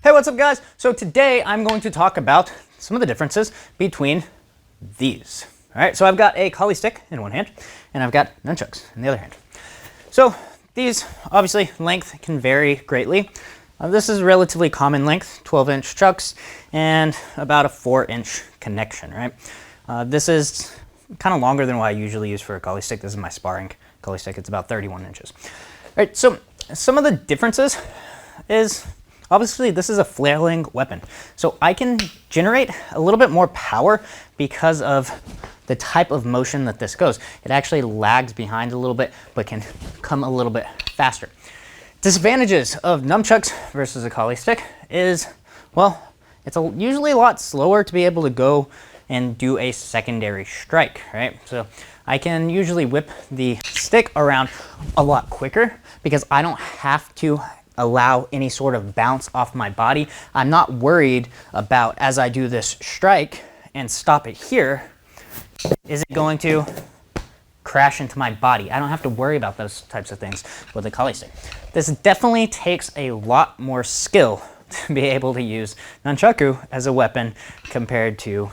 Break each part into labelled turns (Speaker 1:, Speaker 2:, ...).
Speaker 1: Hey, what's up guys? So today I'm going to talk about some of the differences between these. All right, so I've got a collie stick in one hand and I've got nunchucks in the other hand. So these, obviously, length can vary greatly. This is relatively common length, 12-inch chucks and about a 4-inch connection, right? This is kind of longer than what I usually use for a collie stick. This is my sparring collie stick. It's about 31 inches. All right, so some of the differences is, obviously, this is a flailing weapon. So I can generate a little bit more power because of the type of motion that this goes. It actually lags behind a little bit, but can come a little bit faster. Disadvantages of nunchucks versus a collie stick is, well, it's usually a lot slower to be able to go and do a secondary strike, right? So I can usually whip the stick around a lot quicker because I don't have to allow any sort of bounce off my body. I'm not worried about, as I do this strike and stop it here, is it going to crash into my body? I don't have to worry about those types of things with a collie stick. This definitely takes a lot more skill to be able to use nunchaku as a weapon compared to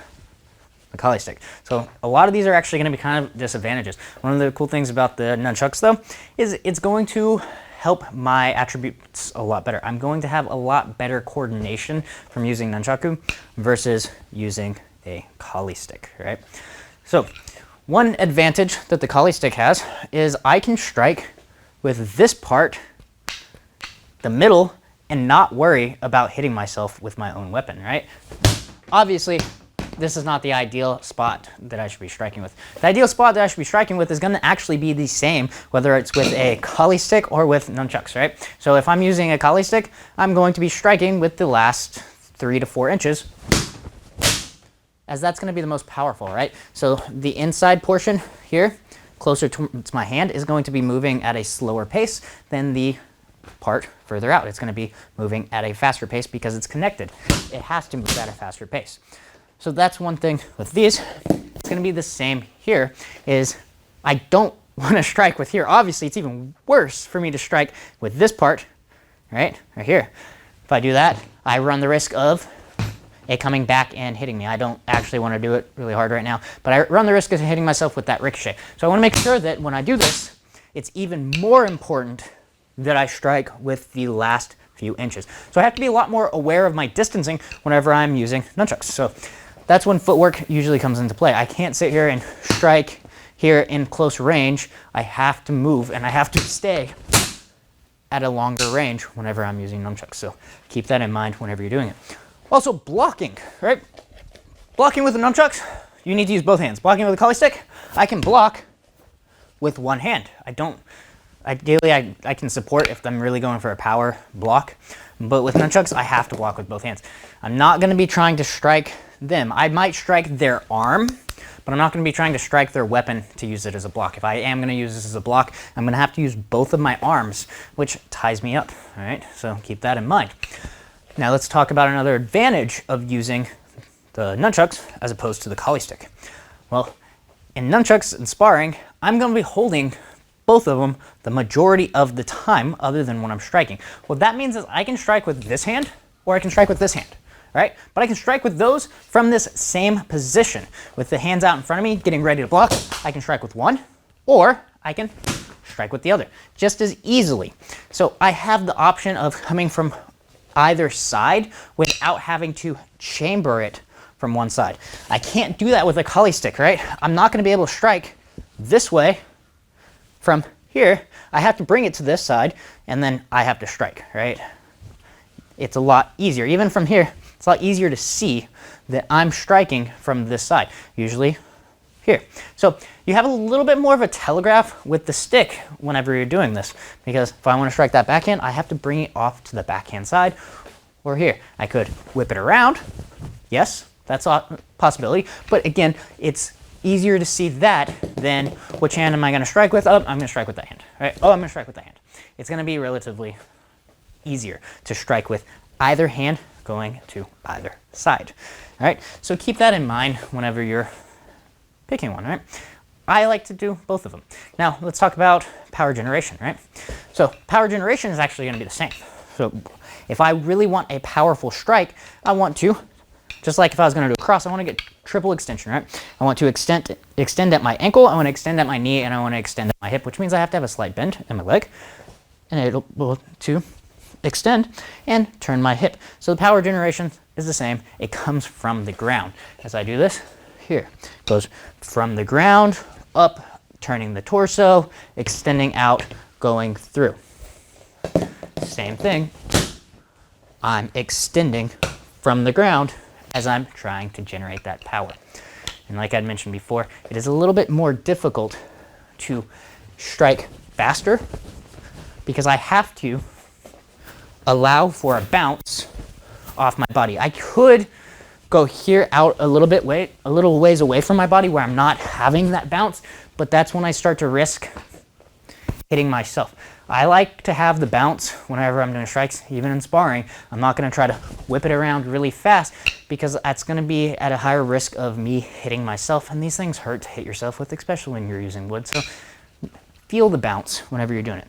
Speaker 1: a collie stick. So a lot of these are actually going to be kind of disadvantages. One of the cool things about the nunchucks though is it's going to help my attributes a lot better. I'm going to have a lot better coordination from using nunchaku versus using a collie stick, right? So one advantage that the collie stick has is I can strike with this part, the middle, and not worry about hitting myself with my own weapon, right? Obviously, this is not the ideal spot that I should be striking with. The ideal spot that I should be striking with is going to actually be the same, whether it's with a collie stick or with nunchucks, right? So if I'm using a collie stick, I'm going to be striking with the last 3 to 4 inches, as that's going to be the most powerful, right? So the inside portion here, closer to my hand, is going to be moving at a slower pace than the part further out. It's going to be moving at a faster pace because it's connected. It has to move at a faster pace. So that's one thing with these. It's going to be the same here, is I don't want to strike with here. Obviously, it's even worse for me to strike with this part, right here. If I do that, I run the risk of it coming back and hitting me. I don't actually want to do it really hard right now, but I run the risk of hitting myself with that ricochet. So I want to make sure that when I do this, it's even more important that I strike with the last few inches. So I have to be a lot more aware of my distancing whenever I'm using nunchucks. So that's when footwork usually comes into play. I can't sit here and strike here in close range. I have to move and I have to stay at a longer range whenever I'm using nunchucks. So keep that in mind whenever you're doing it. Also, blocking, right? Blocking with the nunchucks, you need to use both hands. Blocking with a collie stick, I can block with one hand. Ideally, I can support if I'm really going for a power block, but with nunchucks, I have to block with both hands. I'm not going to be trying to strike them. I might strike their arm, but I'm not going to be trying to strike their weapon to use it as a block. If I am going to use this as a block, I'm going to have to use both of my arms, which ties me up, all right? So keep that in mind. Now let's talk about another advantage of using the nunchucks as opposed to the collie stick. Well, in nunchucks and sparring, I'm going to be holding both of them the majority of the time other than when I'm striking. What that means is I can strike with this hand or I can strike with this hand, right? But I can strike with those from this same position. With the hands out in front of me getting ready to block, I can strike with one or I can strike with the other just as easily. So I have the option of coming from either side without having to chamber it from one side. I can't do that with a collie stick, right? I'm not going to be able to strike this way from here. I have to bring it to this side and then I have to strike, right? It's a lot easier. Even from here, it's a lot easier to see that I'm striking from this side, usually here. So you have a little bit more of a telegraph with the stick whenever you're doing this, because if I want to strike that backhand, I have to bring it off to the backhand side or here. I could whip it around. Yes, that's a possibility. But again, it's easier to see that than which hand am I going to strike with? Oh, I'm going to strike with that hand. All right? Oh, I'm going to strike with that hand. It's going to be relatively easier to strike with either hand going to either side. All right? So keep that in mind whenever you're picking one, right? I like to do both of them. Now, let's talk about power generation, right? So power generation is actually going to be the same, So if I really want a powerful strike, I want to, just like if I was going to do a cross, I want to get triple extension, right? I want to extend at my ankle, I want to extend at my knee, and I want to extend at my hip, which means I have to have a slight bend in my leg, and it'll to extend and turn my hip. So the power generation is the same. It comes from the ground. As I do this, here, it goes from the ground up, turning the torso, extending out, going through. Same thing. I'm extending from the ground as I'm trying to generate that power. And like I'd mentioned before, it is a little bit more difficult to strike faster because I have to allow for a bounce off my body. I could go here out a little ways away from my body where I'm not having that bounce, but that's when I start to risk hitting myself. I like to have the bounce whenever I'm doing strikes, even in sparring. I'm not going to try to whip it around really fast because that's going to be at a higher risk of me hitting myself, and these things hurt to hit yourself with, especially when you're using wood. So feel the bounce whenever you're doing it.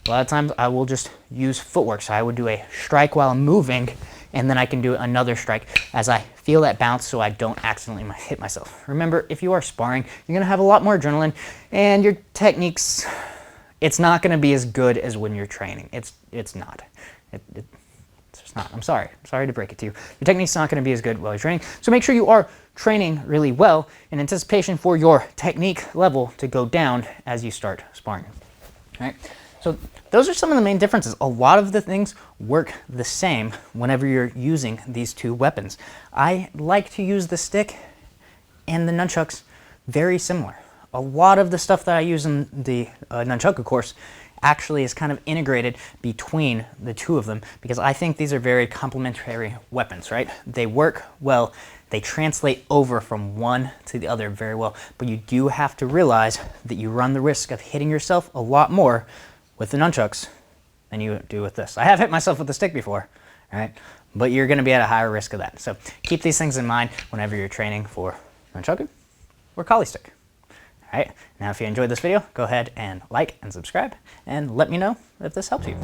Speaker 1: A lot of times I will just use footwork. So I would do a strike while moving, and then I can do another strike as I feel that bounce so I don't accidentally hit myself. Remember, if you are sparring, you're going to have a lot more adrenaline, and your techniques, it's not going to be as good as when you're training. It's not. It's just not. I'm sorry to break it to you. Your technique's not going to be as good while you're training. So make sure you are training really well in anticipation for your technique level to go down as you start sparring. All right. So those are some of the main differences. A lot of the things work the same whenever you're using these two weapons. I like to use the stick and the nunchucks very similar. A lot of the stuff that I use in the Nunchaku course actually is kind of integrated between the two of them because I think these are very complementary weapons, right? They work well, they translate over from one to the other very well, but you do have to realize that you run the risk of hitting yourself a lot more with the nunchucks than you do with this. I have hit myself with the stick before, right? But you're going to be at a higher risk of that. So keep these things in mind whenever you're training for Nunchaku or Kali stick. All right, now if you enjoyed this video, go ahead and like and subscribe, and let me know if this helps you.